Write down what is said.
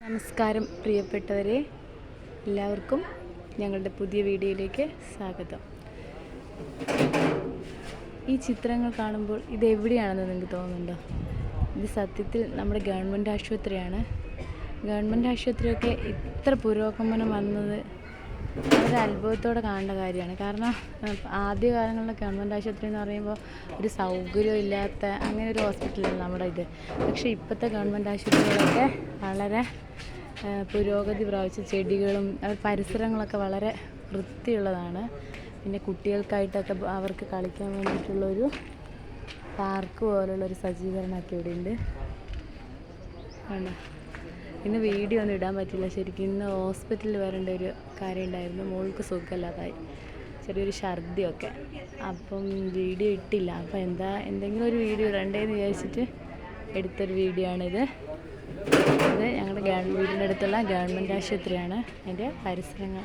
നമസ്കാരം പ്രിയപ്പെട്ടവരെ, എല്ലാവർക്കും ഞങ്ങളുടെ പുതിയ വീഡിയോയിലേക്ക് സ്വാഗതം. ഈ ചിത്രങ്ങൾ കാണുമ്പോൾ ഇതെവിടെയാണെന്ന് നിങ്ങൾക്ക് തോന്നുന്നുണ്ടോ? ഇത് സത്യത്തിൽ നമ്മുടെ ഗവൺമെൻറ് ആശുപത്രിയാണ്. ഗവൺമെൻറ് ആശുപത്രിയൊക്കെ ഇത്ര പുരോഗമനം വന്നത് വളരെ അത്ഭുതത്തോടെ കാണേണ്ട കാര്യമാണ്. കാരണം ആദ്യകാലങ്ങളിലെ ഗവൺമെൻറ് ആശുപത്രി എന്ന് പറയുമ്പോൾ ഒരു സൗകര്യം ഇല്ലാത്ത അങ്ങനെ ഒരു ഹോസ്പിറ്റലാണ് നമ്മുടെ ഇത്. പക്ഷേ ഇപ്പോഴത്തെ ഗവൺമെൻറ് ആശുപത്രികളൊക്കെ വളരെ പുരോഗതി പ്രാപിച്ച ചെടികളും പരിസരങ്ങളൊക്കെ വളരെ വൃത്തിയുള്ളതാണ്. പിന്നെ കുട്ടികൾക്കായിട്ടൊക്കെ അവർക്ക് കളിക്കാൻ വേണ്ടിയിട്ടുള്ളൊരു പാർക്ക് പോലുള്ളൊരു സജ്ജീകരണമൊക്കെ ഇവിടെ ഉണ്ട്. ഇന്ന് വീഡിയോ ഒന്നും ഇടാൻ പറ്റില്ല. ശരിക്കും ഇന്ന് ഹോസ്പിറ്റലിൽ വരേണ്ട ഒരു കാര്യം ഉണ്ടായിരുന്നു. മോൾക്ക് സുഖമില്ലാതായി, ചെറിയൊരു ഛർദിയൊക്കെ. അപ്പം വീഡിയോ ഇട്ടില്ല. അപ്പം എന്തെങ്കിലും ഒരു വീഡിയോ ഇടണ്ടേന്ന് വിചാരിച്ചിട്ട് എടുത്തൊരു വീഡിയോ ആണിത്. ഇത് ഞങ്ങളുടെ വീടിൻ്റെ അടുത്തുള്ള ഗവൺമെൻറ് ആശുപത്രിയാണ്. അതിൻ്റെ പരിസരങ്ങൾ